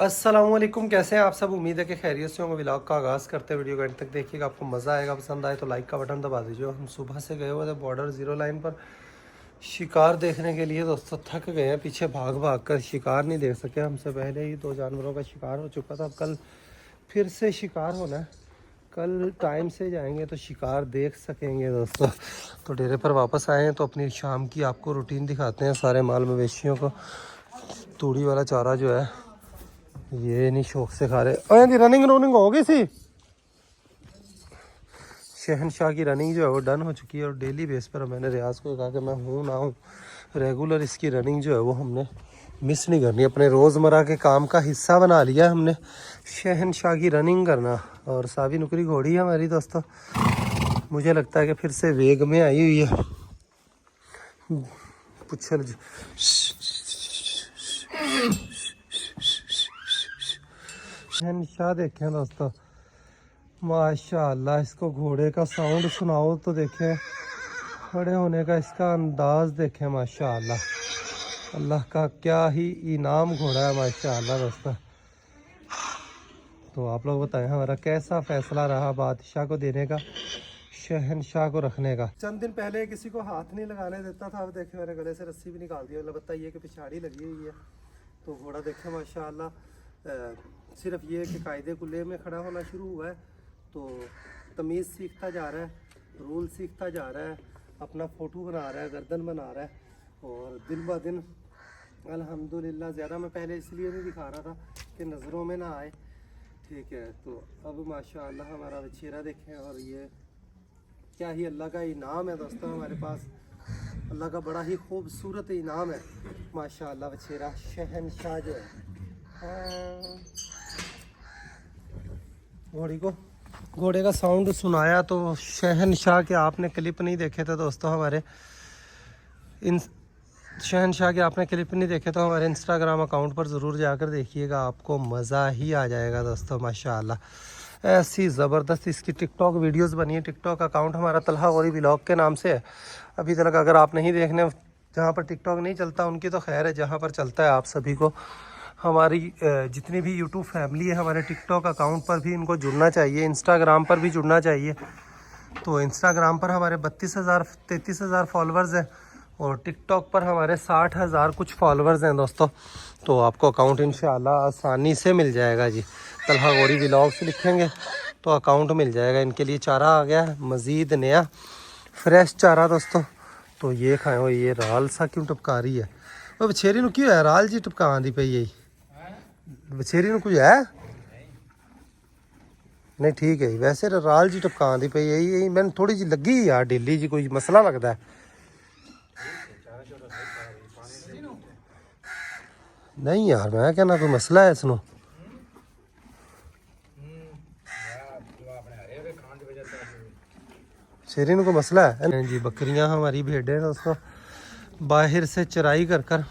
अस्सलामुअलैकुम, कैसे हैं आप सब। उम्मीद है कि खैरियत से होंगे। व्लॉग का आगाज़ करते वीडियो को एंड तक देखिएगा, आपको मज़ा आएगा। पसंद आए तो लाइक का बटन दबा दीजिए। हम सुबह से गए हुए थे बॉर्डर ज़ीरो लाइन पर शिकार देखने के लिए। दोस्तों थक गए हैं, पीछे भाग भाग कर शिकार नहीं देख सके। हमसे पहले ही 2 जानवरों का शिकार हो चुका था। अब कल फिर से शिकार होना है। कल टाइम से जाएंगे तो शिकार देख सकेंगे दोस्तों। तो डेरे पर वापस आए हैं तो अपनी शाम की आपको रूटीन दिखाते हैं। सारे माल मवेशियों को तूड़ी वाला चारा जो है ये नहीं शौक से खा रहे। और यदि रनिंग हो गई सी, शहनशाह की रनिंग जो है वो डन हो चुकी है। और डेली बेस पर मैंने रियाज को कहा कि मैं हूँ ना हूँ, रेगुलर इसकी रनिंग जो है वो हमने मिस नहीं करनी। अपने रोज़मर्रा के काम का हिस्सा बना लिया हमने शहनशाह की रनिंग करना। और सावी नुकरी घोड़ी है हमारी दोस्तों, मुझे लगता है कि फिर से वेग में आई हुई है। पुच्छल शहनशाह देखें दोस्तों, माशाअल्लाह। इसको घोड़े का साउंड सुनाओ तो देखें, खड़े होने का इसका अंदाज देखें। माशाअल्लाह, अल्लाह का क्या ही इनाम घोड़ा है माशाअल्लाह दोस्तों। तो आप लोग बताएं हमारा कैसा फैसला रहा बादशाह को देने का, शहनशाह को रखने का। चंद दिन पहले किसी को हाथ नहीं लगाने देता था, अब देखे मैंने गले से रस्सी भी निकाल दी। मतलब बताइए कि पिछाड़ी लगी हुई है। तो घोड़ा देखे माशाअल्लाह, सिर्फ ये कि कायदे कुल्ले में खड़ा होना शुरू हुआ है तो तमीज़ सीखता जा रहा है, रूल सीखता जा रहा है, अपना फ़ोटो बना रहा है, गर्दन बना रहा है। और दिन ब दिन अल्हम्दुलिल्लाह, ज़्यादा मैं पहले इसलिए नहीं दिखा रहा था कि नज़रों में ना आए, ठीक है। तो अब माशाअल्लाह हमारा बछेरा देखें, और ये क्या ही अल्लाह का इनाम है दोस्तों हमारे पास। अल्लाह का बड़ा ही खूबसूरत इनाम है माशाअल्लाह बछेरा शहनशाह जो है। घोड़े का साउंड सुनाया तो शहनशाह के आपने क्लिप नहीं देखे थे दोस्तों हमारे शहनशाह के आपने क्लिप नहीं देखे तो हमारे इंस्टाग्राम अकाउंट पर ज़रूर जाकर देखिएगा, आपको मज़ा ही आ जाएगा दोस्तों माशाअल्लाह। ऐसी ज़बरदस्त इसकी टिकटॉक वीडियोस बनी है। टिकटॉक अकाउंट हमारा तलहा गौरी व्लॉग के नाम से है। अभी तक अगर आप नहीं देखने, जहाँ पर टिकटॉक नहीं चलता उनकी तो खैर है, जहाँ पर चलता है आप सभी को, हमारी जितनी भी यूट्यूब फैमिली है, हमारे टिकटॉक अकाउंट पर भी इनको जुड़ना चाहिए, इंस्टाग्राम पर भी जुड़ना चाहिए। तो इंस्टाग्राम पर हमारे 33,000 फॉलोअर्स हैं और टिकटॉक पर हमारे 60,000 कुछ फॉलोअर्स हैं दोस्तों। तो आपको अकाउंट इंशाल्लाह आसानी से मिल जाएगा जी। तलहा गौरी व्लॉग्स लिखेंगे तो अकाउंट मिल जाएगा। इनके लिए चारा आ गया है मज़ीद नया फ्रेश चारा दोस्तों। तो ये खाए हो, ये राल सा क्यों टपका रही है वो बछेरी ਨੂੰ क्यों है राल जी टपका दी पई है बछेरी ਨੂੰ कुछ है नहीं, ठीक है वैसे राल जी टपका दी पई है। मैंने थोड़ी जी लगी यार ढीली जी, कोई मसला लगता है नहीं यार, मैं कहना कोई मसला है इसनों। शेरी को मसला है जी। बकरियां हमारी भेड़ें दोस्तों बाहर से चराई कर कर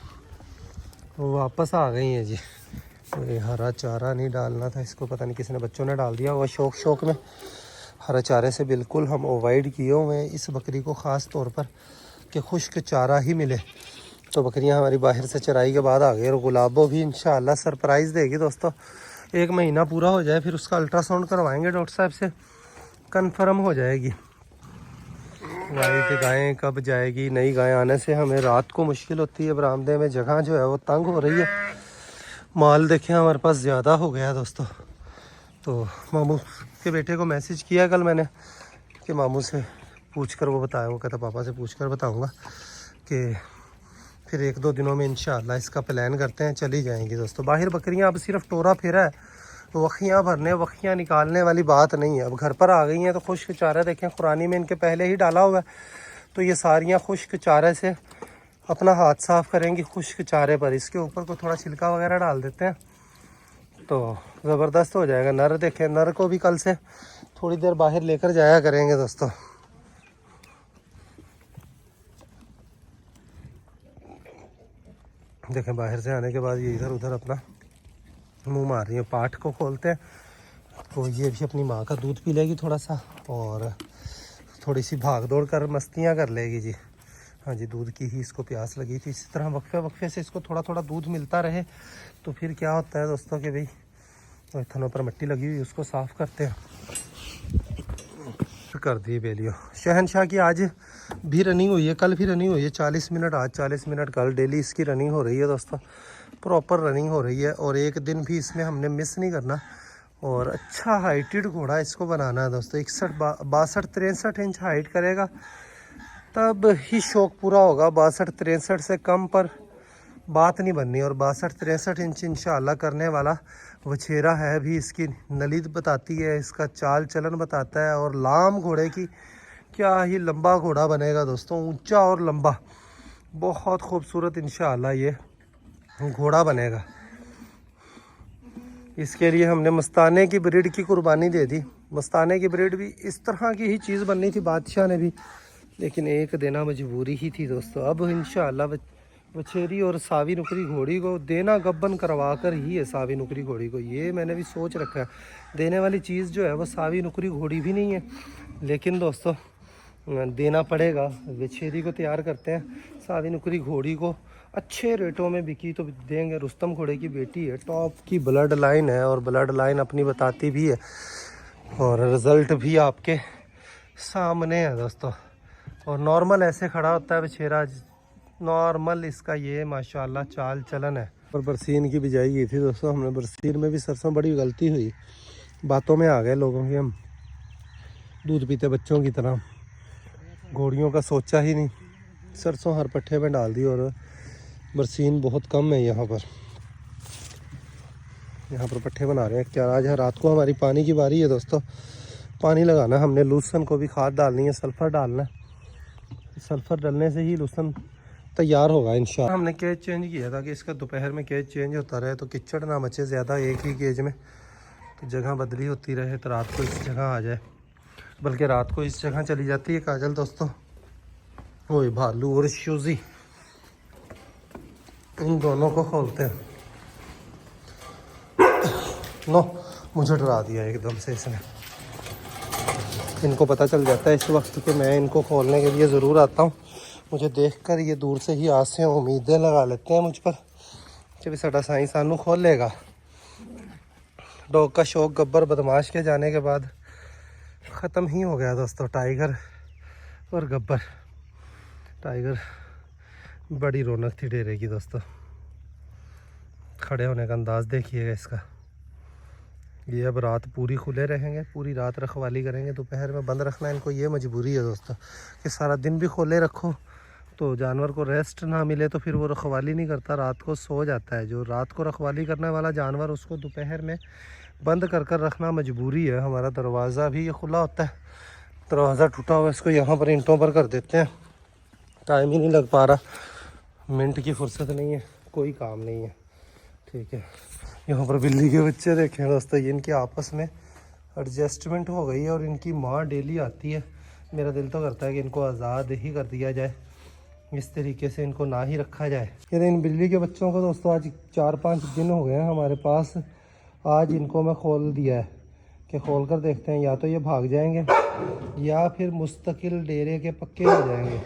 वापस आ गई हैं जी। ये हरा चारा नहीं डालना था इसको, पता नहीं किसने बच्चों ने डाल दिया। वो शौक में हरा चारे से बिल्कुल हम अवॉइड किए हुए हैं इस बकरी को, ख़ास तौर पर कि खुश्क चारा ही मिले। तो बकरियां हमारी बाहर से चराई के बाद आ गई। और गुलाबो भी इंशाल्लाह सरप्राइज़ देगी दोस्तों। 1 महीना पूरा हो जाए फिर उसका अल्ट्रासाउंड करवाएंगे डॉक्टर साहब से, कन्फर्म हो जाएगी वाइट गायें कब जाएगी। नई गाय आने से हमें रात को मुश्किल होती है, बरामदे में जगह जो है वो तंग हो रही है। माल देखें हमारे पास ज़्यादा हो गया दोस्तों। तो मामू के बेटे को मैसेज किया कल मैंने कि मामू से पूछ कर वो बताया, वो कहता पापा से पूछ कर बताऊँगा कि फिर 1-2 दिनों में इंशाल्लाह इसका प्लान करते हैं, चली जाएंगी दोस्तों। बाहर बकरियां अब सिर्फ टोरा फेरा है, वखियाँ भरने वखियाँ निकालने वाली बात नहीं है। अब घर पर आ गई हैं तो खुश्क चारा देखें खुरानी में इनके पहले ही डाला हुआ है। तो ये सारियाँ खुश्क चारे से अपना हाथ साफ़ करेंगी खुश्क चारे पर। इसके ऊपर को थोड़ा छिलका वगैरह डाल देते हैं तो ज़बरदस्त हो जाएगा। नर देखें, नर को भी कल से थोड़ी देर बाहर लेकर जाया करेंगे दोस्तों। देखें बाहर से आने के बाद ये इधर उधर अपना मुंह मार रही है। पाठ को खोलते हैं तो ये भी अपनी माँ का दूध पी लेगी थोड़ा सा, और थोड़ी सी भाग दौड़ कर मस्तियाँ कर लेगी जी। हाँ जी, दूध की ही इसको प्यास लगी थी। इसी तरह वक्फे वक्फे से इसको थोड़ा थोड़ा दूध मिलता रहे तो फिर क्या होता है दोस्तों कि भाई थनों पर मिट्टी लगी हुई उसको साफ़ करते हैं। कर दी बेलियो। शहनशाह की आज भी रनिंग हुई है, कल भी रनिंग हुई है। 40 मिनट आज, 40 मिनट कल, डेली इसकी रनिंग हो रही है दोस्तों, प्रॉपर रनिंग हो रही है। और एक दिन भी इसमें हमने मिस नहीं करना। और अच्छा हाइटेड घोड़ा इसको बनाना है दोस्तों। 61 62 63 इंच हाइट करेगा तब ही शौक पूरा होगा। 62 63 से कम पर बात नहीं बननी। और 62 63 इंच इंशाल्लाह करने वाला वछेरा है भी। इसकी नलीद बताती है, इसका चाल चलन बताता है। और लाम घोड़े की क्या ही लंबा घोड़ा बनेगा दोस्तों, ऊंचा और लंबा, बहुत खूबसूरत इंशाल्लाह ये घोड़ा बनेगा। इसके लिए हमने मस्ताने की ब्रीड की कुर्बानी दे दी। मस्ताने की ब्रीड भी इस तरह की ही चीज़ बननी थी बादशाह ने भी, लेकिन एक देना मजबूरी ही थी दोस्तों। अब इंशाल्लाह वछेरी और सावी नुकरी घोड़ी को देना गब्बन करवा कर ही है। सावी नुकरी घोड़ी को ये मैंने भी सोच रखा है। देने वाली चीज़ जो है वो सावी नुकरी घोड़ी भी नहीं है, लेकिन दोस्तों देना पड़ेगा। वछेरी को तैयार करते हैं, सावी नुकरी घोड़ी को अच्छे रेटों में बिकी तो देंगे। रुस्तम घोड़े की बेटी है, टॉप की ब्लड लाइन है और ब्लड लाइन अपनी बताती भी है। और रिज़ल्ट भी आपके सामने है दोस्तों। और नॉर्मल ऐसे खड़ा होता है बछेरा, नॉर्मल इसका ये माशाल्लाह चाल चलन है। और बरसीन की बिजाई की थी दोस्तों हमने। बरसीन में भी सरसों, बड़ी गलती हुई, बातों में आ गए लोगों की। हम दूध पीते बच्चों की तरह घोड़ियों का सोचा ही नहीं, सरसों हर पट्ठे में डाल दी। और बरसीन बहुत कम है यहाँ पर पट्ठे बना रहे हैं। क्या आज है, रात को हमारी पानी की बारी है दोस्तों। पानी लगाना हमने, लूसन को भी खाद डालनी है, सल्फ़र डालना है। सल्फ़र डालने से ही लूसन तैयार होगा इंशाल्लाह। हमने केज चेंज किया था कि इसका दोपहर में केज चेंज होता रहे तो कीचड़ ना मचे ज़्यादा एक ही केज में, तो जगह बदली होती रहे तो रात को इस जगह आ जाए। बल्कि रात को इस जगह चली जाती है काजल दोस्तों। ओए भालू और शूजी, इन दोनों को खोलते हैं। नो, मुझे डरा दिया एकदम से इसने। इनको पता चल जाता है इस वक्त कि मैं इनको खोलने के लिए ज़रूर आता हूँ। मुझे देखकर ये दूर से ही आस से उम्मीदें लगा लेते हैं मुझ पर कि भी साडा साईं सानू खोलेगा। डॉग का शौक गब्बर बदमाश के जाने के बाद ख़त्म ही हो गया दोस्तों। टाइगर और गब्बर, टाइगर बड़ी रौनक थी डेरे की दोस्तों। खड़े होने का अंदाज़ देखिएगा इसका। ये अब रात पूरी खुले रहेंगे, पूरी रात रखवाली करेंगे। दोपहर में बंद रखना इनको ये मजबूरी है दोस्तों कि सारा दिन भी खोले रखो तो जानवर को रेस्ट ना मिले तो फिर वो रखवाली नहीं करता, रात को सो जाता है। जो रात को रखवाली करने वाला जानवर उसको दोपहर में बंद कर कर रखना मजबूरी है। हमारा दरवाज़ा भी ये खुला होता है, दरवाज़ा टूटा हुआ, इसको यहाँ पर ईंटों पर कर देते हैं। टाइम ही नहीं लग पा रहा, मिनट की फुर्सत नहीं है, कोई काम नहीं है। ठीक है, यहाँ पर बिल्ली के बच्चे देखें दोस्तों, ये इनके आपस में एडजस्टमेंट हो गई है और इनकी माँ डेली आती है। मेरा दिल तो करता है कि इनको आज़ाद ही कर दिया जाए, इस तरीके से इनको ना ही रखा जाए। ये इन बिल्ली के बच्चों को दोस्तों आज 4-5 दिन हो गए हैं हमारे पास। आज इनको मैं खोल दिया है कि खोल कर देखते हैं, या तो ये भाग जाएंगे या फिर मुस्तकिल डेरे के पक्के हो जाएंगे।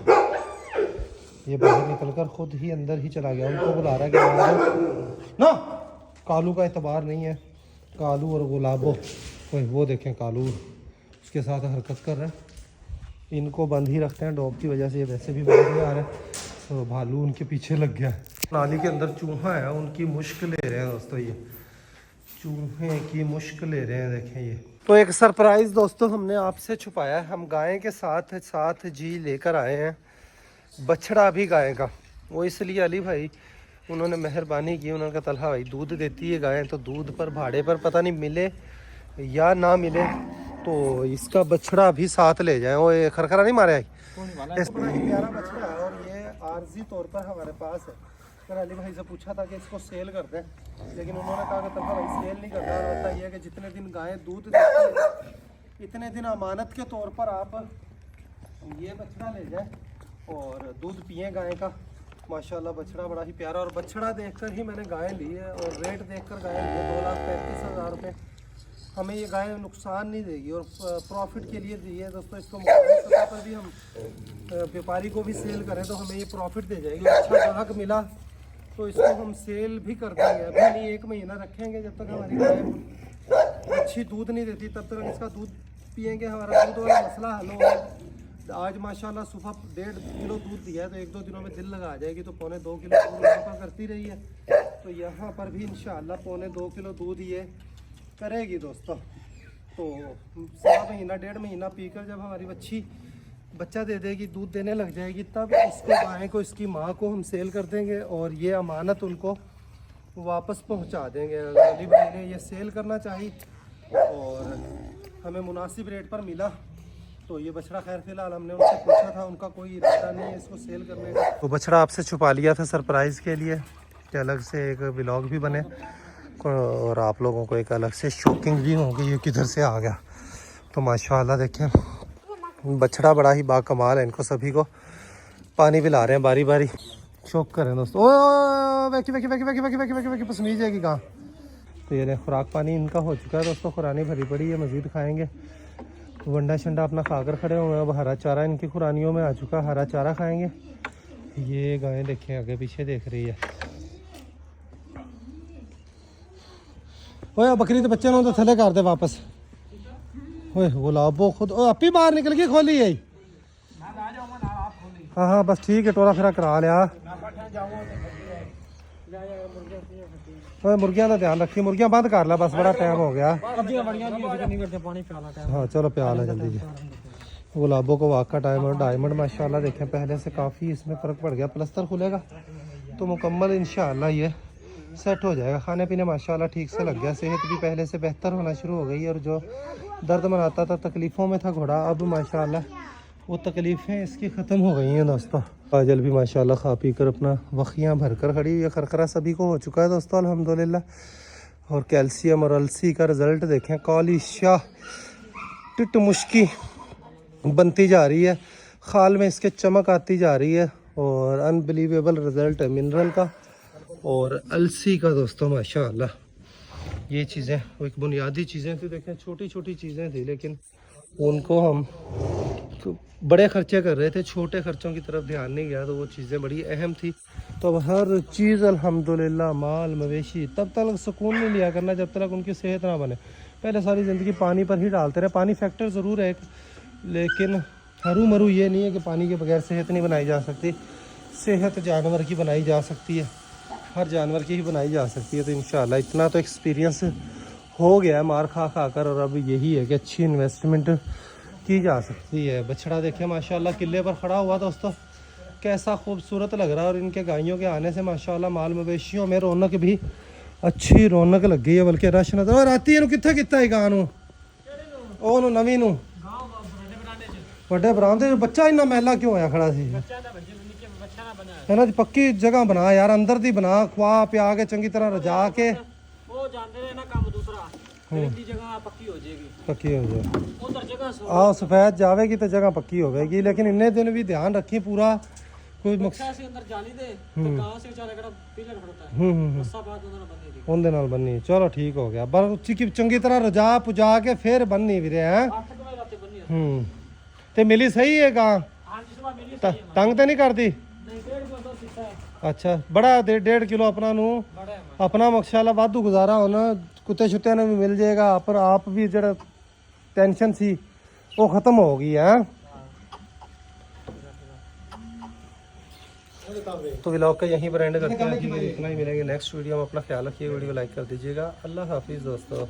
ये बाहर निकलकर खुद ही अंदर ही चला गया, उनको बुला रहा है ना। कालू का एतबार नहीं है, कालू और गुलाबो, वो देखें कालू उसके साथ हरकत कर रहा है। इनको बंद ही रखते हैं, डॉग की वजह से ये वैसे भी बाहर नहीं आ रहा है, तो भालू उनके पीछे लग गया। नाली के अंदर चूहा है, उनकी मुश्क ले रहे हैं दोस्तों, ये चूहे की मुश्क ले रहे हैं, देखें ये। तो एक सरप्राइज़ दोस्तों हमने आपसे छुपाया है। हम गाय के साथ साथ जी लेकर आए हैं बछड़ा भी गाय का। वो इसलिए अली भाई उन्होंने मेहरबानी की, उन्होंने कहा तलहा भाई दूध देती है गाय, तो दूध पर भाड़े पर पता नहीं मिले या ना मिले तो इसका बछड़ा भी साथ ले जाए। वो खरखरा नहीं मारे, प्यारा बछड़ा है और ये आर्जी तौर पर हमारे पास है। मैंने अली भाई से पूछा था कि इसको सेल कर दें, लेकिन उन्होंने कहा कि तलहा भाई सेल नहीं करना, और बताइए कि जितने दिन गाय दूध देती है इतने दिन अमानत के तौर पर आप ये बछड़ा ले जाए और दूध पिए गाय का। माशाल्लाह बछड़ा बड़ा ही प्यारा, और बछड़ा देखकर ही मैंने गाय ली है और रेट देखकर गाय ली है 2,35,000 रुपये। हमें ये गाय नुकसान नहीं देगी और प्रॉफिट के लिए दी है दोस्तों। इसको पर भी हम व्यापारी को भी सेल करें तो हमें ये प्रॉफिट दे जाएगी। अच्छा ग्राहक मिला तो इसको हम सेल भी कर देंगे। अभी नहीं, 1 महीना रखेंगे जब तक हमारी गाय अच्छी दूध नहीं देती, तब तक इसका दूध पियेंगे, हमारा दूध वाला मसला हल होगा। आज माशाल्लाह सुबह 1.5 किलो दूध दिया है, तो 1-2 दिनों में दिल लगा जाएगी तो 2.25 किलो दूध यहाँ पर करती रही है, तो यहाँ पर भी इंशाल्लाह 2.25 किलो दूध ये करेगी दोस्तों। तो 1.5 महीना 1.5 महीना पीकर जब हमारी बच्ची बच्चा दे देगी, दूध देने लग जाएगी, तब इसको गाय को, इसकी माँ को हम सेल कर देंगे और ये अमानत उनको वापस पहुंचा देंगे। अगर अली भाई ने ये सेल करना चाहिए और हमें मुनासिब रेट पर मिला तो ये बछड़ा, खैर फिलहाल हमने उनसे पूछा था, उनका कोई इरादा नहीं है इसको सेल करने का। तो बछड़ा आपसे छुपा लिया था सरप्राइज़ के लिए कि अलग से एक व्लॉग भी बने और आप लोगों को एक अलग से शॉकिंग भी होगी ये किधर से आ गया। तो माशाल्लाह देखें बछड़ा बड़ा ही बाकमाल है, इनको सभी को पानी पिला रहे हैं बारी बारी। शौक करें दोस्तों। ओ वैकी वैकी वैकी वैकी वैकी वैकी वैकी वैकी पसनी जाएगी कहाँ। तो ये खुराक पानी इनका हो चुका है दोस्तों, खुरानी भरी पड़ी है, मज़ीद खाएंगे। वंडा शंडा अपना खाकर खड़े हुए हैं। अब हरा चारा इनकी खुरानियों में आ चुका, हरा चारा खाएंगे। ये गाय देखें आगे पीछे देख रही है। ओए बकरी तो बच्चे तो थले कर दे वापस। ओए वो लाबो खुद अपी बाहर निकल के खोली है। हाँ हाँ बस ठीक है, टोला फिरा करा लिया। मुर्गियां का ध्यान रखिए, मुर्गियां बंद कर ला बस, बड़ा टाइम हो गया। हाँ चलो प्याल है जल्दी जी। गुलाबों को वाक़ का डायमंड माशाल्लाह देखें पहले से काफ़ी इसमें फ़र्क पड़ गया। प्लस्तर खुलेगा तो मुकम्मल इंशाल्लाह ये सेट हो जाएगा। खाने पीने माशाल्लाह ठीक से लग गया, सेहत भी पहले से बेहतर होना शुरू हो गई। और जो दर्द मनाता था, तकलीफ़ों में था घोड़ा, अब माशाल्लाह वो तकलीफ़ें इसकी ख़त्म हो गई हैं दोस्तों। काजल भी माशाल्लाह खा पी कर अपना वखियाँ भर कर खड़ी हुई है। खरखरा सभी को हो चुका है दोस्तों अल्हम्दुलिल्लाह। और कैल्शियम और अलसी का रिज़ल्ट देखें, काली शाह टिट मुश्की बनती जा रही है, खाल में इसके चमक आती जा रही है और अनबिलीवेबल रिज़ल्ट है मिनरल का और अलसी का दोस्तों माशाल्लाह। ये चीज़ें वो एक बुनियादी चीज़ें थी, देखें छोटी छोटी चीज़ें थी, लेकिन उनको हम तो बड़े खर्चे कर रहे थे, छोटे खर्चों की तरफ ध्यान नहीं गया, तो वो चीज़ें बड़ी अहम थी। तो अब हर चीज़ अल्हम्दुलिल्लाह, माल मवेशी तब तक सुकून नहीं लिया करना जब तक उनकी सेहत ना बने। पहले सारी ज़िंदगी पानी पर ही डालते रहे। पानी फैक्टर ज़रूर है लेकिन हरू मरू ये नहीं है कि पानी के बगैर सेहत नहीं बनाई जा सकती। सेहत जानवर की बनाई जा सकती है, हर जानवर की ही बनाई जा सकती है। तो इंशाल्लाह इतना तो एक्सपीरियंस हो गया है मार खा खा कर, और अब यही है कि अच्छी इन्वेस्टमेंट की जा सकती है। बछड़ा देखिए माशाल्लाह किले पर खड़ा हुआ दोस्तों, कैसा खूबसूरत लग रहा है। और इनके गायों के आने से माशाल्लाह माल मवेशियों में रौनक भी अच्छी रौनक लग गई है, बल्कि रश नजर। और आती है कितने कितना है गां ओ नवी नू ਵੱਡੇ ਬਰਾਂਦੇ ਬੱਚਾ ਇੰਨਾ ਮਹਿਲਾ ਕਿਉਂ ਹੋਇਆ ਖੜਾ ਸੀ? ਇਹਨਾਂ ਦੀ ਪੱਕੀ ਜਗ੍ਹਾ ਬਣਾ ਯਾਰ, ਅੰਦਰ ਦੀ ਬਣਾ, ਖਵਾ ਪਿਆ ਕੇ ਚੰਗੀ ਤਰ੍ਹਾਂ ਰਜਾ ਕੇ। ਉਹ ਜਾਂਦੇ ਨੇ ਨਾ ਕੰਮ ਦੂਸਰਾ, ਇਹਦੀ ਜਗ੍ਹਾ ਪੱਕੀ ਹੋ ਜਾਏਗੀ। ਪੱਕੀ ਹੋ ਜਾਏ ਉਧਰ ਜਗ੍ਹਾ ਆਹ ਸਫੈਦ ਜਾਵੇਗੀ ਤੇ ਜਗ੍ਹਾ ਪੱਕੀ ਹੋਵੇਗੀ। लेकिन इन्ने दिन भी ध्यान रखी पूरा कोई ਮਕਸਦ ਸੀ ਅੰਦਰ ਜਾਲੀ ਦੇ ਤੇ ਗਾਂ ਸੇ ਵਿਚਾਰੇ ਕਿਹੜਾ ਪਿਲਰ ਖੜਤਾ ਹੈ। ਰੱਸਾ ਬਾਤ ਉਹਨਾਂ ਨਾਲ ਬੰਨੀ ਦੀ, ਉਹਦੇ ਨਾਲ ਬੰਨੀ। ਚਲੋ ਠੀਕ ਹੋ ਗਿਆ, ਪਰ ਚੰਗੀ ਤਰ੍ਹਾਂ ਰਜਾ ਪੁਜਾ ਕੇ ਫਿਰ ਬੰਨੀ ਵੀਰੇ ਹੈ। 8 ਵਜੇ ਰਾਤੇ ਬੰਨੀ ਤੇ ਮਿਲੀ ਸਹੀ ਹੈ ਗਾਂ? ਹਾਂਜੀ ਸੁਬਾ ਮਿਲੀ ਸਹੀ ਹੈ। ਤੰਗ ਤੇ ਨਹੀਂ ਕਰਦੀ? ਨਹੀਂ 1.5 ਕਿਲੋ ਸਿੱਧਾ ਹੈ। ਅੱਛਾ ਬੜਾ 1.5 ਕਿਲੋ ਆਪਣਾ ਨੂੰ ਆਪਣਾ ਮਾਸ਼ਾਅੱਲਾ ਵਾਧੂ ਗੁਜ਼ਾਰਾ ਹੁਣ ਕੁੱਤੇ ਛੁੱਤਿਆਂ ਨੂੰ ਵੀ ਮਿਲ ਜਾਏਗਾ। ਪਰ ਆਪ ਵੀ ਜਿਹੜਾ टेंशन सी वो ख़त्म हो गई है। तो व्लॉग का यहीं पर एंड करते हैं। इतना ही मिलेंगे नेक्स्ट वीडियो में। अपना ख्याल रखिए, वीडियो लाइक कर दीजिएगा। अल्लाह हाफिज़ दोस्तों।